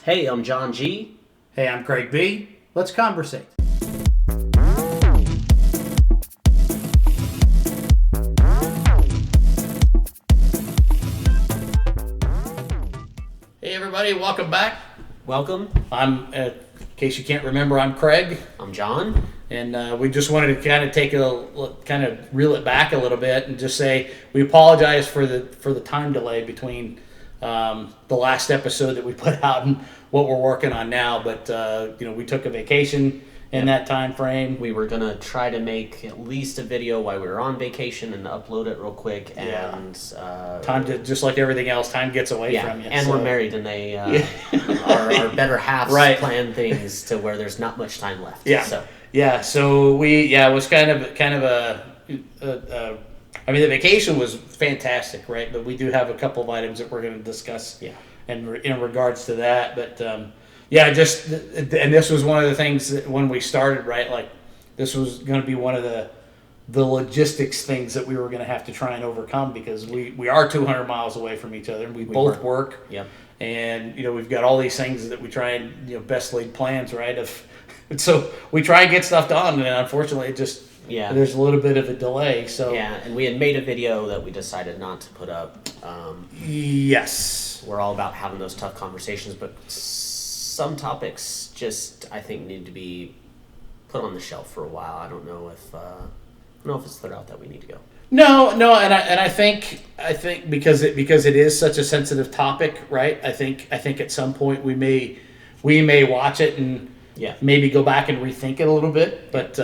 Hey, I'm John G. Hey, I'm Craig B. Let's conversate. Hey, everybody, welcome back. Welcome. In case you can't remember, I'm Craig. I'm John. And we just wanted to kind of reel it back a little bit and just say we apologize for the time delay between the last episode that we put out and what we're working on now. But we took a vacation in that time frame. We were gonna try to make at least a video while we were on vacation and upload it real quick. And time to, just like everything else, time gets away from you. And we're married, and they our better halves plan things to where there's not much time left. So it was kind of a I mean, the vacation was fantastic, right? But we do have a couple of items that we're going to discuss in regards to that. But, and this was one of the things that when we started, right? Like, this was going to be one of the logistics things that we were going to have to try and overcome because we are 200 miles away from each other. And we both work. Yep. And, we've got all these things that we try and, best laid plans, right? So we try and get stuff done. And unfortunately, it just... there's a little bit of a delay. So and we had made a video that we decided not to put up. Yes. We're all about having those tough conversations, but some topics just, I think, need to be put on the shelf for a while. I don't know if it's the route that we need to go. No, and I think because it is such a sensitive topic, right? I think at some point we may watch it and maybe go back and rethink it a little bit, but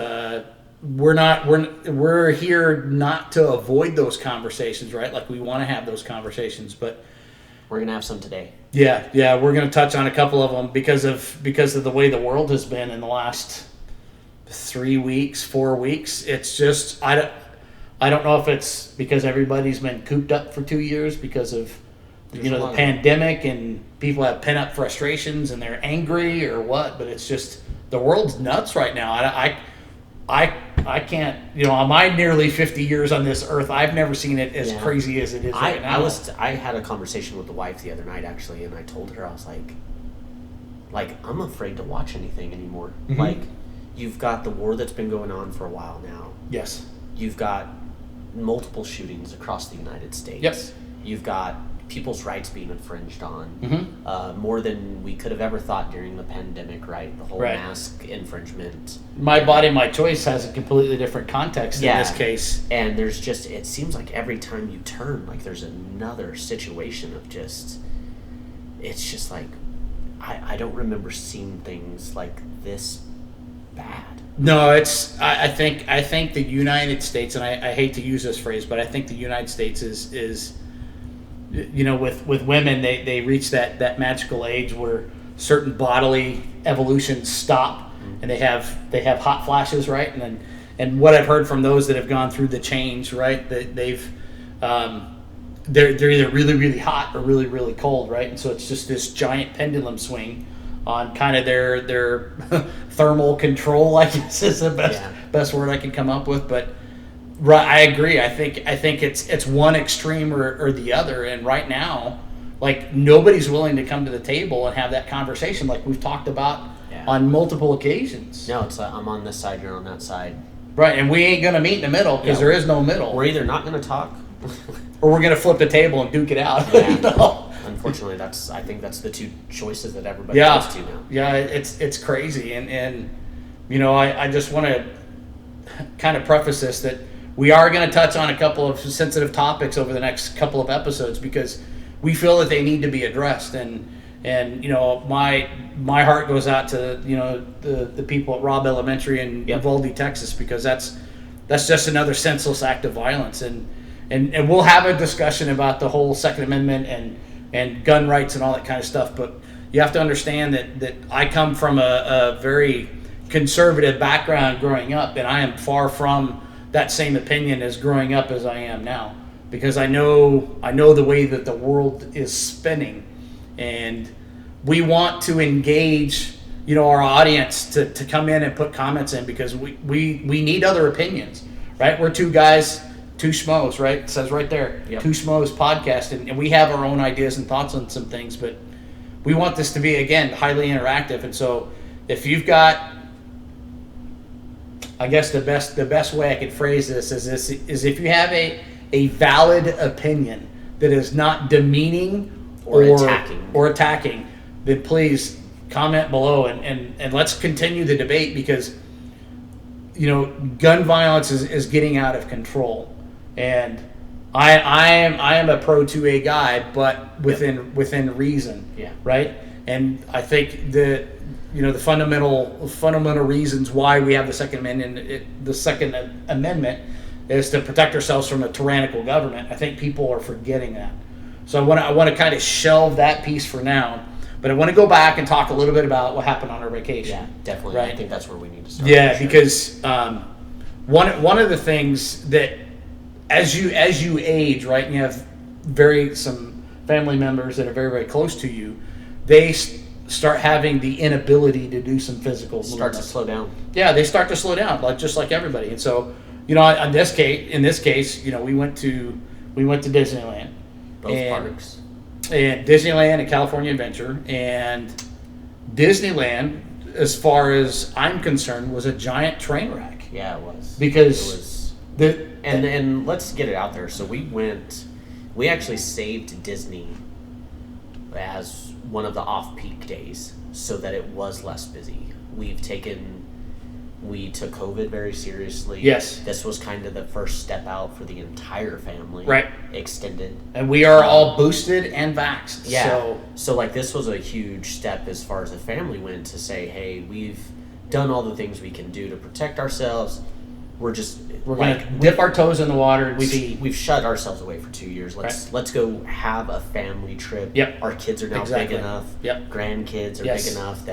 we're here not to avoid those conversations, right? Like, we want to have those conversations, but we're gonna have some today. Yeah, we're gonna touch on a couple of them because of the way the world has been in the last 4 weeks. It's just I don't know if it's because everybody's been cooped up for 2 years because of the pandemic and people have pent up frustrations and they're angry or what, but it's just the world's nuts right now. I can't, on my nearly 50 years on this earth, I've never seen it as crazy as it is right now. I had a conversation with the wife the other night, actually, and I told her, I was like, I'm afraid to watch anything anymore. Mm-hmm. Like, you've got the war that's been going on for a while now. Yes. You've got multiple shootings across the United States. Yep. You've got people's rights being infringed on, mm-hmm. More than we could have ever thought during the pandemic, right? The whole mask infringement. My body, my choice has a completely different context in this case. And there's just, it seems like every time you turn, like there's another situation of just, it's just like, I don't remember seeing things like this bad. No, I think the United States, and I hate to use this phrase, but I think the United States is with women, they reach that magical age where certain bodily evolutions stop, and they have hot flashes, right? And what I've heard from those that have gone through the change, right, that they're either really, really hot or really, really cold, right? And so it's just this giant pendulum swing on kind of their thermal control, I guess is the best word I can come up with, but. Right, I agree. I think it's one extreme or the other, and right now, like, nobody's willing to come to the table and have that conversation like we've talked about on multiple occasions. No, it's I'm on this side, you're on that side. Right, and we ain't gonna meet in the middle because there is no middle. We're either not gonna talk, or we're gonna flip the table and duke it out. Yeah. Unfortunately, I think that's the two choices that everybody goes to now. Yeah, it's crazy, and I just want to kind of preface this that. We are going to touch on a couple of sensitive topics over the next couple of episodes because we feel that they need to be addressed. And my heart goes out to the people at Robb Elementary in Uvalde, Texas, because that's just another senseless act of violence. And we'll have a discussion about the whole Second Amendment and gun rights and all that kind of stuff. But you have to understand that I come from a very conservative background growing up, and I am far from that same opinion as growing up as I am now, because I know the way that the world is spinning, and we want to engage our audience to come in and put comments in because we need other opinions, right? We're two guys, two Schmoes, right? It says right there, Two Schmoes podcast, and we have our own ideas and thoughts on some things, but we want this to be, again, highly interactive. And so if you've got, I guess the best way I could phrase this is if you have a valid opinion that is not demeaning or attacking, then please comment below and let's continue the debate, because gun violence is getting out of control. And I am a pro 2A guy, but within reason. Yeah. Right. And I think the fundamental reasons why we have the Second Amendment is to protect ourselves from a tyrannical government. I think people are forgetting that. So I want to kind of shelve that piece for now, but I want to go back and talk a little bit about what happened on our vacation. Yeah, definitely. Right? I think that's where we need to start. Yeah, because one of the things that as you age, right, and you have some family members that are very, very close to you, they start having the inability to do some physical movement. Start to slow down. Yeah, they start to slow down, just like everybody. And so, in this case, we went to Disneyland. Both parks. And Disneyland and California Adventure. And Disneyland, as far as I'm concerned, was a giant train wreck. Yeah, it was. Because and let's get it out there. So we actually saved Disney as one of the off-peak days so that it was less busy. We took COVID very seriously. Yes. This was kind of the first step out for the entire family. Right. Extended. And we are all boosted and vaxxed. Yeah. So this was a huge step as far as the family went, to say, hey, we've done all the things we can do to protect ourselves. We're going to dip our toes in the water and see. We've shut ourselves away for 2 years. Let's go have a family trip. Yep. Our kids are now Exactly. big enough. Yep. Grandkids are Yes. big enough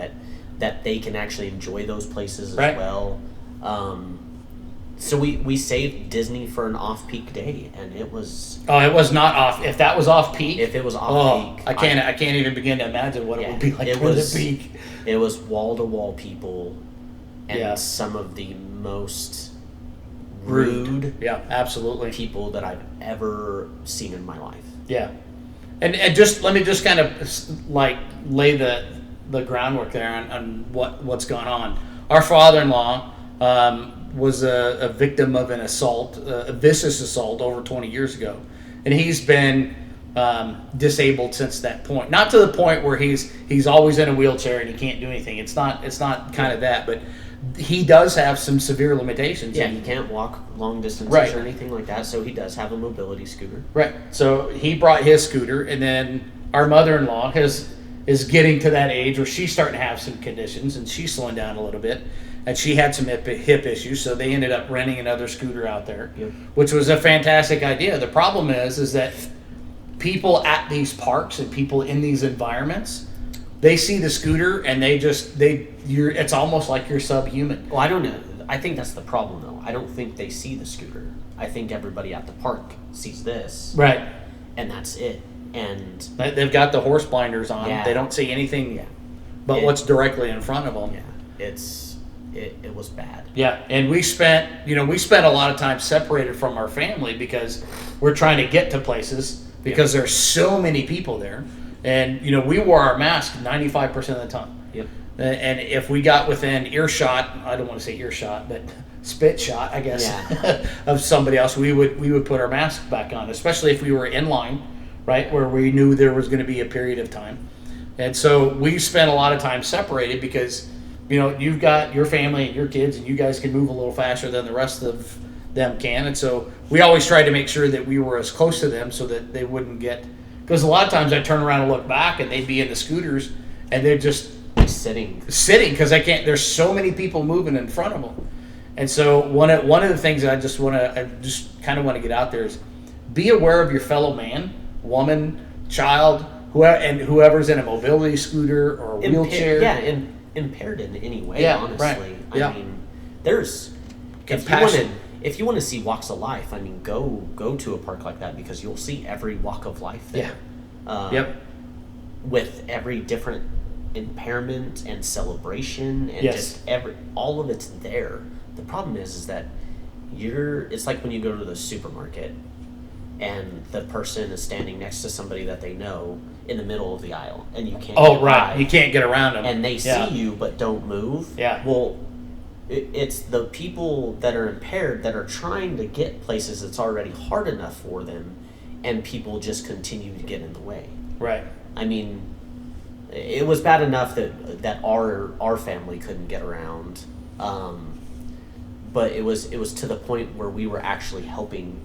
that they can actually enjoy those places as Right. well. So we saved Disney for an off-peak day, and it was. Oh, it was not off. If that was off peak. If it was off peak, I can't even begin to imagine what it would be like for the peak. It was wall-to-wall people, and Yeah. some of the most rude Yeah, absolutely. people that I've ever seen in my life. Yeah, and just let me just kind of lay the groundwork there on what's going on. Our father-in-law was a victim of an assault, a vicious assault, over 20 years ago, and he's been disabled since that point. Not to the point where he's always in a wheelchair and he can't do anything. It's not kind of that, but he does have some severe limitations. Yeah, he can't walk long distances Right. or anything like that, so he does have a mobility scooter. Right. So he brought his scooter, and then our mother-in-law is getting to that age where she's starting to have some conditions, and she's slowing down a little bit, and she had some hip issues, so they ended up renting another scooter out there, Yep. which was a fantastic idea. The problem is that people at these parks and people in these environments, they see the scooter and it's almost like you're subhuman. Well, I don't know. I think that's the problem, though. I don't think they see the scooter. I think everybody at the park sees this, Right. and that's it. And They've got the horse blinders on. Yeah. They don't see anything Yeah. but what's directly in front of them. yeah, it was bad. Yeah, and we spent a lot of time separated from our family because we're trying to get to places because there's so many people there. And, we wore our mask 95% of the time. Yep. And if we got within earshot, I don't want to say earshot, but spit shot, I guess, of somebody else, we would put our mask back on, especially if we were in line, right, where we knew there was going to be a period of time. And so we spent a lot of time separated because, you've got your family and your kids, and you guys can move a little faster than the rest of them can. And so we always tried to make sure that we were as close to them so that they wouldn't get, because a lot of times I turn around and look back and they'd be in the scooters and they're just Sitting because there's so many people moving in front of them. And so one of the things that I just kind of want to get out there is be aware of your fellow man, woman, child, whoever's in a mobility scooter or a wheelchair. Impaired in any way, Yeah, honestly. right. Yeah. I mean, there's Compassion. if you want to see walks of life, I mean, go to a park like that, because you'll see every walk of life there. Yep. With every different impairment and celebration and Yes. just all of it's there. The problem is that it's like when you go to the supermarket and the person is standing next to somebody that they know. in the middle of the aisle, and you can't. Oh, get right. by, You can't get around them. and they see you but don't move. Yeah. Well, it's the people that are impaired that are trying to get places that's already hard enough for them, and people just continue to get in the way. Right. I mean, it was bad enough that our family couldn't get around, but it was to the point where we were actually helping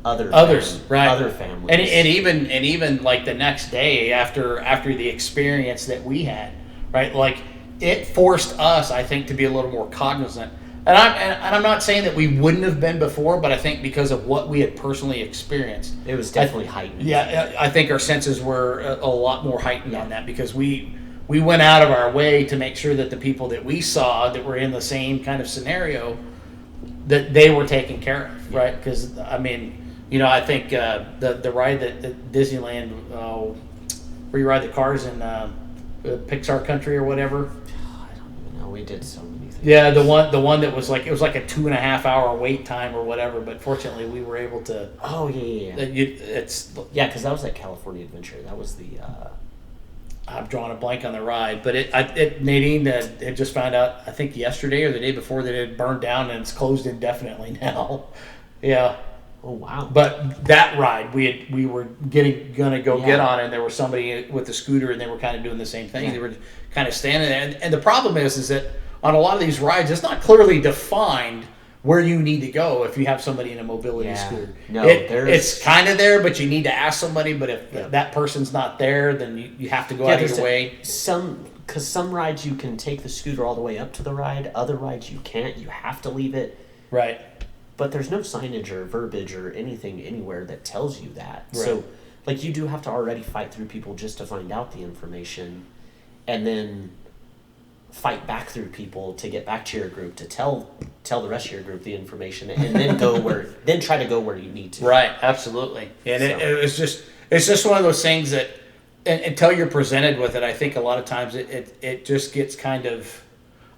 others, right? Other families, and even like the next day after the experience that we had, right? Like it forced us, I think, to be a little more cognizant. And I'm not saying that we wouldn't have been before, but I think because of what we had personally experienced, it was definitely heightened. Yeah, I think our senses were a lot more heightened on that, because we went out of our way to make sure that the people that we saw that were in the same kind of scenario, that they were taken care of, right? Because I mean, I think the ride that Disneyland, where you ride the cars in Pixar Country or whatever. I don't even know. We did so many things. Yeah, the one that was like, it was like a 2.5 hour wait time or whatever, but fortunately we were able to. Oh yeah. Because that was at California Adventure. That was the. I'm drawing a blank on the ride, but Nadine had just found out, I think yesterday or the day before, that it had burned down and it's closed indefinitely now. Yeah. Oh wow! But that ride, we were gonna go get on, and there was somebody with a scooter, and they were kind of doing the same thing. Yeah. They were kind of standing there, and the problem is that on a lot of these rides, it's not clearly defined where you need to go if you have somebody in a mobility scooter. No, it's kind of there, but you need to ask somebody. But if that person's not there, then you have to go out of your way. Because some rides you can take the scooter all the way up to the ride. Other rides you can't. You have to leave it. Right. But there's no signage or verbiage or anything anywhere that tells you that. Right. So, like, you do have to already fight through people just to find out the information, and then fight back through people to get back to your group to tell the rest of your group the information, and then try to go where you need to. Right. Absolutely. And it's just one of those things that until you're presented with it, I think a lot of times it just gets kind of,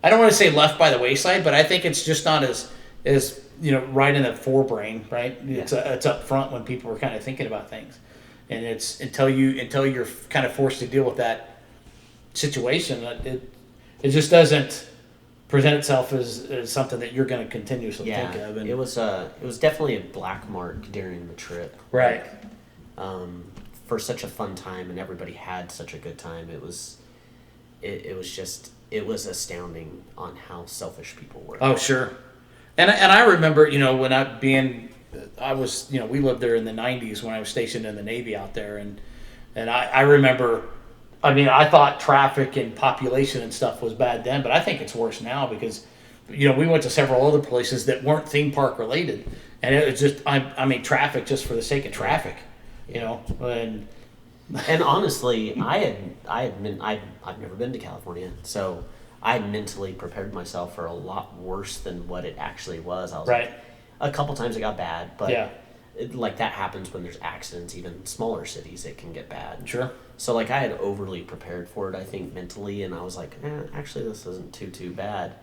I don't want to say left by the wayside, but I think it's just not as right in the forebrain, right? Yeah. It's up front when people are kind of thinking about things, and it's until you're kind of forced to deal with that situation, it just doesn't present itself as something that you're going to continuously think of. And it was definitely a black mark during the trip, right? For such a fun time, and everybody had such a good time. It was astounding on how selfish people were. Oh, sure. And I remember, when I was, we lived there in the 90s when I was stationed in the Navy out there. And I remember, I thought traffic and population and stuff was bad then, but I think it's worse now because, we went to several other places that weren't theme park related. And it was just, traffic just for the sake of traffic, and honestly, I've never been to California, so I mentally prepared myself for a lot worse than what it actually was. I was right. A couple times it got bad, but yeah. That happens when there's accidents. Even smaller cities, it can get bad. Sure. So I had overly prepared for it, I think, mentally, and I was like, actually this isn't too bad.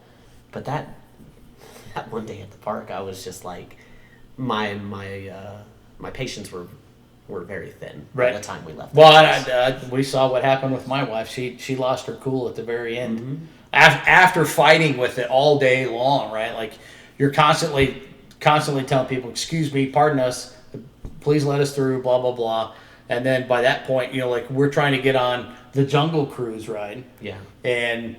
But that one day at the park, I was just like, my patience were very thin by the time we left. Well, we saw what happened with my wife. She lost her cool at the very end. Mm-hmm. After fighting with it all day long, right? Like you're constantly telling people, "Excuse me, pardon us, please let us through," blah blah blah. And then by that point, we're trying to get on the Jungle Cruise ride. Yeah. And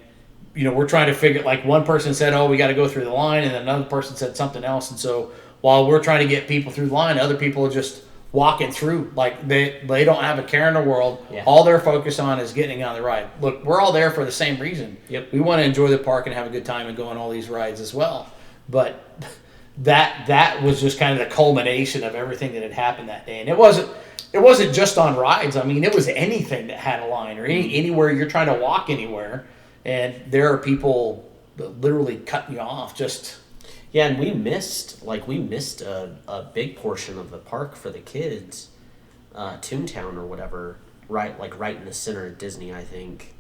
we're trying to figure. Like one person said, "Oh, we got to go through the line," and another person said something else. And so while we're trying to get people through the line, other people are just walking through, like they don't have a care in the world. Yeah. All they're focused on is getting on the ride. Look, we're all there for the same reason. Yep. We want to enjoy the park and have a good time and go on all these rides as well. But that was just kind of the culmination of everything that had happened that day. And it wasn't just on rides. It was anything that had a line or anywhere you're trying to walk anywhere, and there are people literally cutting you off just. Yeah, and we missed a big portion of the park for the kids, Toontown or whatever, right in the center of Disney, I think,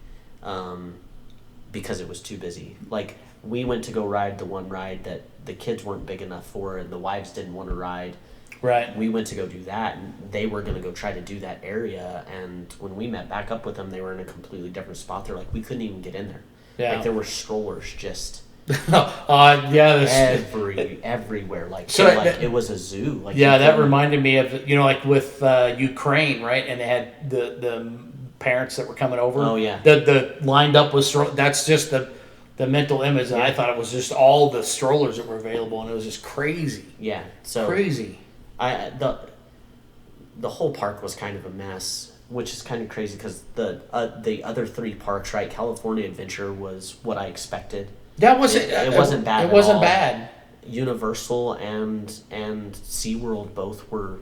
because it was too busy. Like we went to go ride the one ride that the kids weren't big enough for, and the wives didn't want to ride. Right. We went to go do that, and they were going to go try to do that area. And when we met back up with them, they were in a completely different spot. They're like, we couldn't even get in there. Yeah. Like there were strollers just everywhere. Like so it was a zoo. Like that reminded me of like with Ukraine, right? And they had the parents that were coming over. Oh yeah. The lined up with that's just the mental image. And I thought it was just all the strollers that were available, and it was just crazy. Yeah. So crazy. The whole park was kind of a mess, which is kind of crazy because the other 3 parks, right? California Adventure was what I expected. That wasn't. It wasn't bad. It wasn't bad. Universal and SeaWorld both were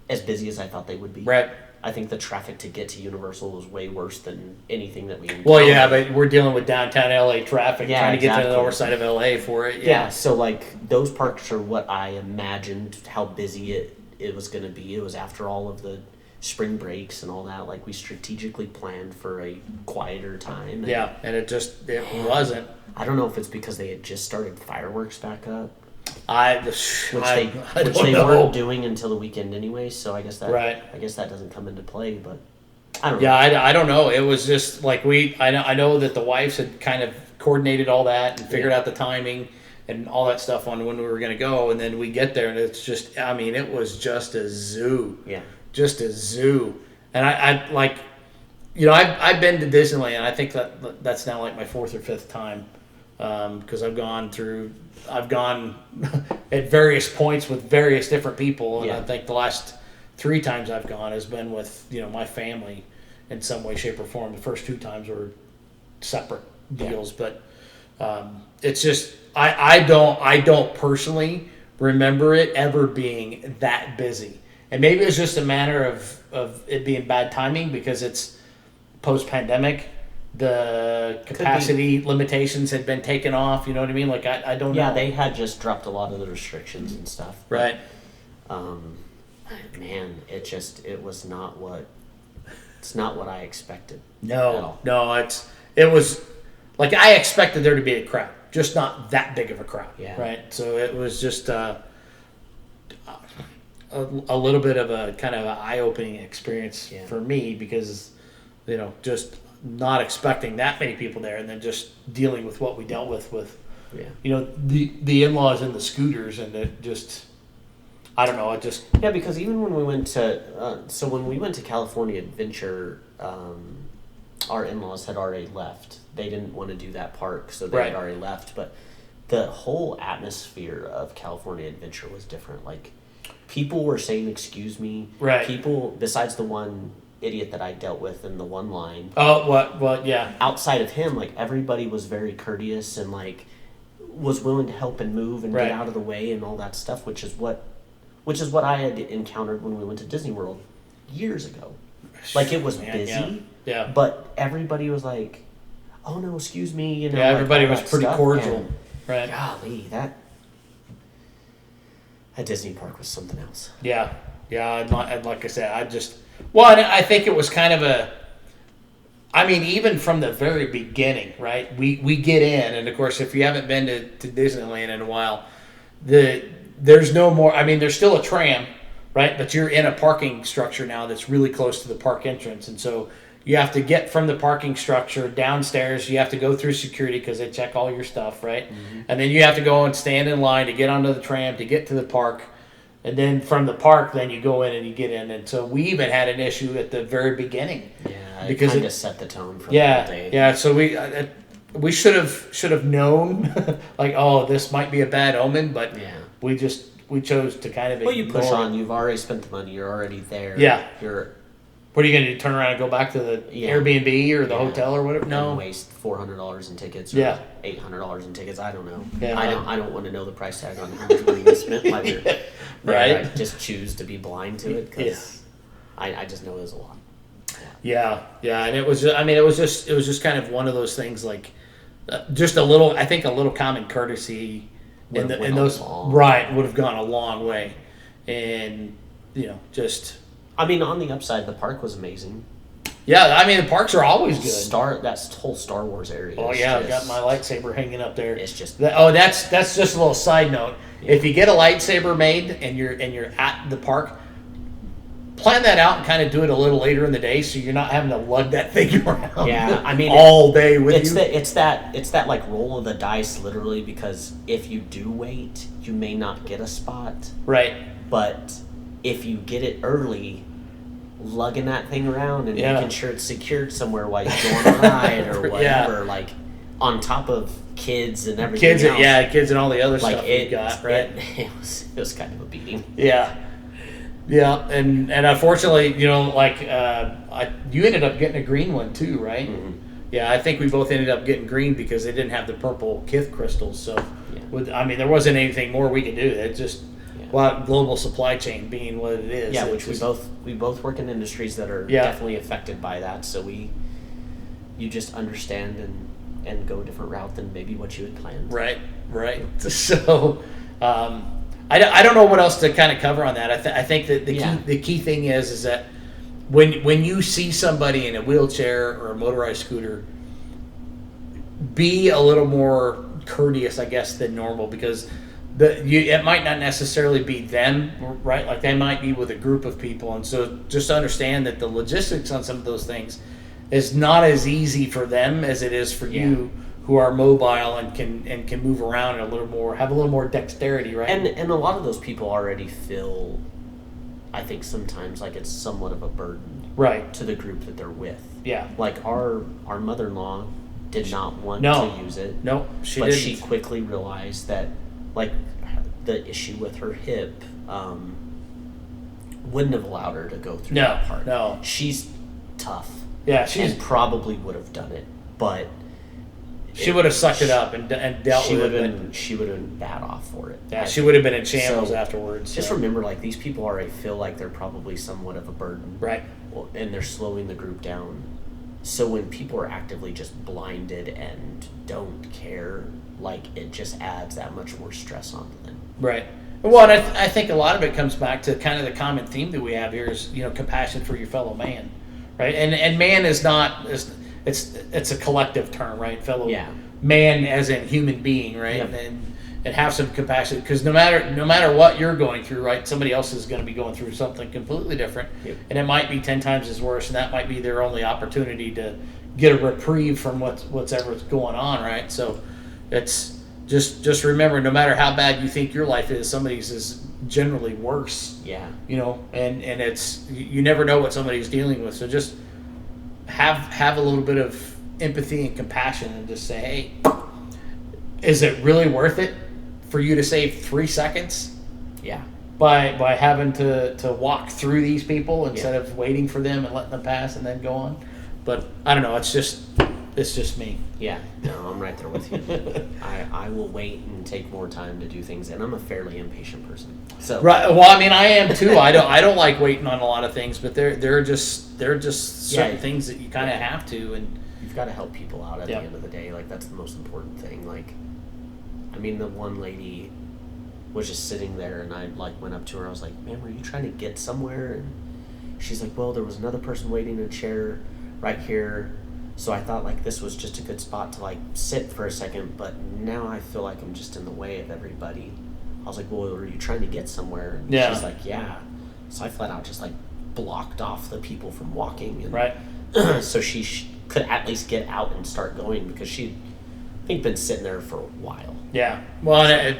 as busy as I thought they would be. Right. I think the traffic to get to Universal was way worse than anything that we encountered. Well, yeah, but we're dealing with downtown LA traffic, trying to get to the north side of LA for it. Yeah, so like those parks are what I imagined how busy it was going to be. It was after all of the spring breaks and all that. Like we strategically planned for a quieter time. And it wasn't. I don't know if it's because they had just started fireworks back up. Which they weren't doing until the weekend anyway, so I guess that right. I guess that doesn't come into play, but I don't know. Yeah, I don't know. It was just like I know that the wives had kind of coordinated all that and figured out the timing and all that stuff on when we were going to go, and then we get there and it's just, it was just a zoo. Yeah. Just a zoo. And I like, I've been to Disneyland, and I think that's now like my 4th or 5th time. Because I've gone at various points with various different people, and I think the last 3 times I've gone has been with my family in some way, shape, or form. The first 2 times were separate deals, but it's just I don't personally remember it ever being that busy, and maybe it's just a matter of it being bad timing because it's post-pandemic. The capacity limitations had been taken off, you know what I mean? Like, I don't know. Yeah, they had just dropped a lot of the restrictions and stuff. Right. Man, it's not what I expected. No, it was, like, I expected there to be a crowd, just not that big of a crowd. Yeah. Right? So it was just a little bit of a kind of an eye-opening experience for me because, just not expecting that many people there, and then just dealing with what we dealt with the in-laws and the scooters, and it just, I don't know, it just because even when we went to California Adventure, our in-laws had already left. They didn't want to do that park, so they had already left. But the whole atmosphere of California Adventure was different. Like people were saying "excuse me," people besides the one idiot that I dealt with in the one line. Oh, what? Yeah. Outside of him, like everybody was very courteous and like was willing to help and move and get out of the way and all that stuff, which is what I had encountered when we went to Disney World years ago. Like it was busy, but everybody was like, "Oh no, excuse me," everybody like, was pretty cordial, right? Golly, that Disney park was something else. Yeah, and like I said, I think it was kind of even from the very beginning, right? We get in, and of course, if you haven't been to Disneyland in a while, there's no more. There's still a tram, right? But you're in a parking structure now that's really close to the park entrance, and so you have to get from the parking structure downstairs. You have to go through security because they check all your stuff, right? Mm-hmm. And then you have to go and stand in line to get onto the tram to get to the park. And then from the park, then you go in and you get in. And so we even had an issue at the very beginning. Yeah, because it kind of set the tone for the whole day. Yeah, so we should have known, like, oh, this might be a bad omen, but we chose to kind of you push on. You've already spent the money. You're already there. Yeah. What are you going to do, turn around and go back to the Airbnb or the hotel or whatever? No. And waste $400 in tickets or $800 in tickets. I don't know. Yeah, I don't want to know the price tag on how much money you spent while you're there. I just choose to be blind to it because I just know there's a lot. Yeah, and it was just kind of one of those things, like just a little common courtesy in those would have gone a long way, and just. On the upside, the park was amazing. Yeah, I mean the parks are always good. That whole Star Wars area. Oh yeah, I've got my lightsaber hanging up there. It's just that's just a little side note. Yeah. If you get a lightsaber made and you're at the park, plan that out and kind of do it a little later in the day, so you're not having to lug that thing around. Yeah, I mean all day with you. It's that like roll of the dice, literally, because if you do wait, you may not get a spot. Right. But if you get it early, lugging that thing around and making sure it's secured somewhere while you're going on a ride or whatever, like on top of kids and everything else. Kids and all the other like stuff you got, right? It was kind of a beating. Yeah. Yeah, and unfortunately, you ended up getting a green one too, right? Mm-hmm. Yeah, I think we both ended up getting green because they didn't have the purple kith crystals. So, there wasn't anything more we could do. It just global supply chain being what it is. Yeah, which we both work in industries that are definitely affected by that. So you just understand and go a different route than maybe what you had planned. Right. So. I don't know what else to kind of cover on that. I think that the key thing is that when you see somebody in a wheelchair or a motorized scooter, be a little more courteous, I guess, than normal, because it might not necessarily be them, right? Like they might be with a group of people, and so just understand that the logistics on some of those things is not as easy for them as it is for you, who are mobile and can move around and have a little more dexterity, right? And a lot of those people already feel, I think sometimes, like it's somewhat of a burden, right, to the group that they're with. Yeah. Like our mother-in-law did not want to use it. No, she didn't. But she quickly realized that, like, the issue with her hip wouldn't have allowed her to go through that part. No. She's tough. Yeah, and probably would have done it, but she would have sucked it up and dealt with it. She would have been bad off for it. Yeah, she would have been in shambles afterwards. Just remember, like, these people already feel like they're probably somewhat of a burden. Right. And they're slowing the group down. So when people are actively just blinded and don't care, like, it just adds that much more stress onto them. Right. Well, and I think a lot of it comes back to kind of the common theme that we have here is, compassion for your fellow man, right? And man is not... It's a collective term, right? Fellow man, as in human being, right? Yep. And have some compassion, because no matter what you're going through, right? Somebody else is going to be going through something completely different, and it might be 10 times as worse, and that might be their only opportunity to get a reprieve from what's ever going on, right? So it's just remember, no matter how bad you think your life is, somebody's is generally worse. Yeah. And it's you never know what somebody's dealing with, so just have a little bit of empathy and compassion and just say, hey, is it really worth it for you to save 3 seconds? Yeah. By having to walk through these people instead of waiting for them and letting them pass and then go on? But I don't know, it's just me. Yeah, no, I'm right there with you. I will wait and take more time to do things, and I'm a fairly impatient person. So right, well, I mean, I am too. I don't like waiting on a lot of things, but there are just certain things that you kind of have to, and you've got to help people out at the end of the day. Like, that's the most important thing. Like, I mean, the one lady was just sitting there, and I went up to her. I was like, "Man, were you trying to get somewhere?" And she's like, "Well, there was another person waiting in a chair right here. So I thought, like, this was just a good spot to, like, sit for a second, but now I feel like I'm just in the way of everybody." I was like, "Well, were you trying to get somewhere?" And she's like, "Yeah." So I flat out just, like, blocked off the people from walking. And right. So she could at least get out and start going, because she'd, I think, been sitting there for a while. Yeah. Well, and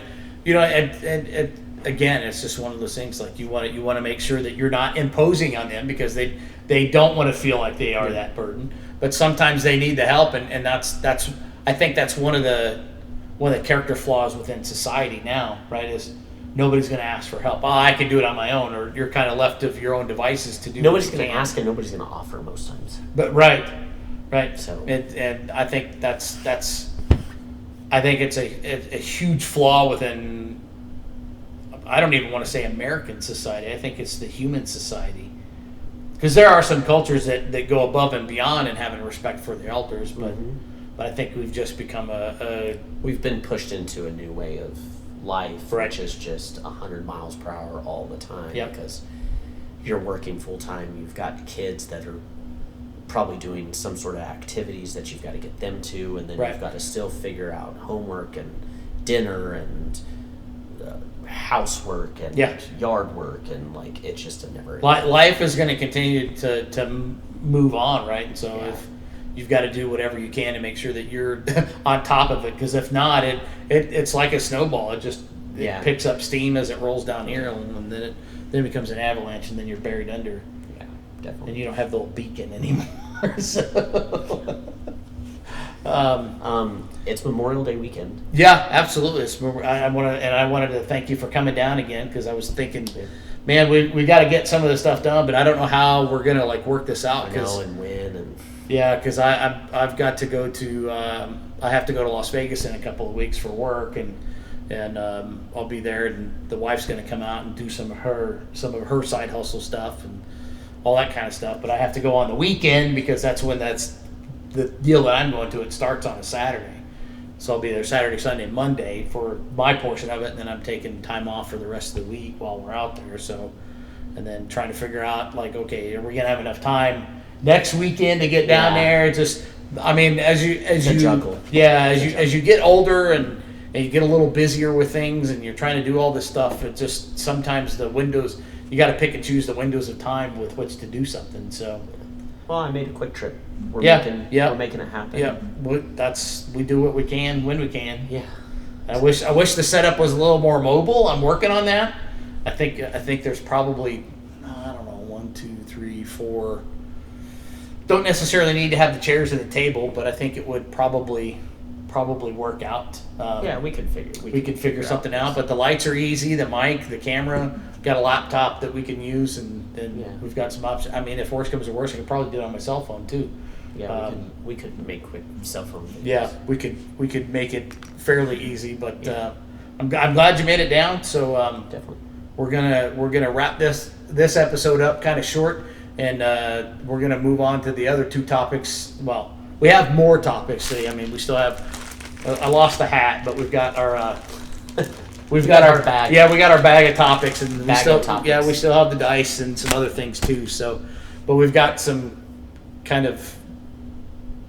again, it's just one of those things, like, you want to make sure that you're not imposing on them, because they don't want to feel like they are that burden. But sometimes they need the help, and that's I think that's one of the character flaws within society now, right? Is nobody's going to ask for help. Oh, I can do it on my own, or you're kind of left to your own devices to do. Nobody's going to ask, and nobody's going to offer most times. But right. So and I think that's I think it's a huge flaw within. I don't even want to say American society. I think it's the human society. Because there are some cultures that go above and beyond in having respect for the elders, but I think we've just become we've been pushed into a new way of life, which is just 100 miles per hour all the time. Yep. Because you're working full time, you've got kids that are probably doing some sort of activities that you've got to get them to, and then Right. you've got to still figure out homework and dinner and housework and Yeah. yard work, and like it's just a never. Life is going to continue to move on, right? And so Yeah. if you've got to do whatever you can to make sure that you're on top of it, because if not, it's like a snowball. It Yeah. picks up steam as it rolls downhill, and then it becomes an avalanche, and then you're buried under, Yeah, definitely. and you don't have the old beacon anymore. So, It's Memorial Day weekend. yeah, absolutely. I wanted to thank you for coming down again, because I was thinking, man, we got to get some of this stuff done, but I don't know how we're gonna like work this out. I know, and when, and Yeah, because I've got to go to I have to go to Las Vegas in a couple of weeks for work, and I'll be there, and the wife's going to come out and do some of her side hustle stuff and all that kind of stuff. But I have to go on the weekend, because that's the deal that I'm going to. It starts on a Saturday, so I'll be there Saturday, Sunday, Monday for my portion of it, and then I'm taking time off for the rest of the week while we're out there. So, and then trying to figure out, like, okay, are we going to have enough time next weekend to get down Yeah. there? Just, I mean, as you juggle. Yeah, as you get older and you get a little busier with things, and you're trying to do all this stuff, it just sometimes the windows, you got to pick and choose the windows of time with which to do something. So, well, I made a quick trip. We're Yeah. making it happen. yeah, we do what we can when we can. Yeah. I wish the setup was a little more mobile. I'm working on that. I think there's probably, I don't know, 1, 2, 3, 4. Don't necessarily need to have the chairs and the table, but I think it would probably work out. Yeah, we could figure something out. But the lights are easy. The mic, the camera, got a laptop that we can use, and Yeah. we've got some options. I mean, if worse comes to worse, I could probably do it on my cell phone too. Yeah, we could make quick cell phone videos. Yeah, we could make it fairly easy, but Yeah. I'm glad you made it down. So Definitely. we're gonna wrap this episode up kind of short, and we're gonna move on to the other two topics. Well, we have more topics. See, I mean, we still have. I lost the hat, but we've got our. We've got our bag. Yeah, we got our bag of topics, and Bag of topics. yeah, we still have the dice and some other things too. So, but we've got some kind of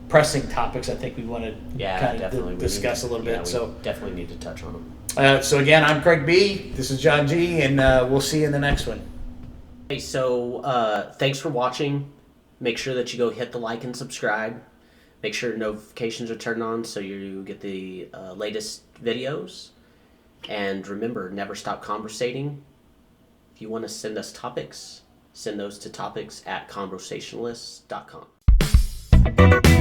pressing topics I think we want to kind definitely. of discuss a little bit. We So definitely need to touch on them. so again, I'm Craig B. This is John G. And we'll see you in the next one. Hey, so thanks for watching. Make sure that you go hit the like and subscribe. Make sure notifications are turned on so you get the latest videos. And remember, never stop conversating. If you want to send us topics, send those to topics@ConBroSationalists.com.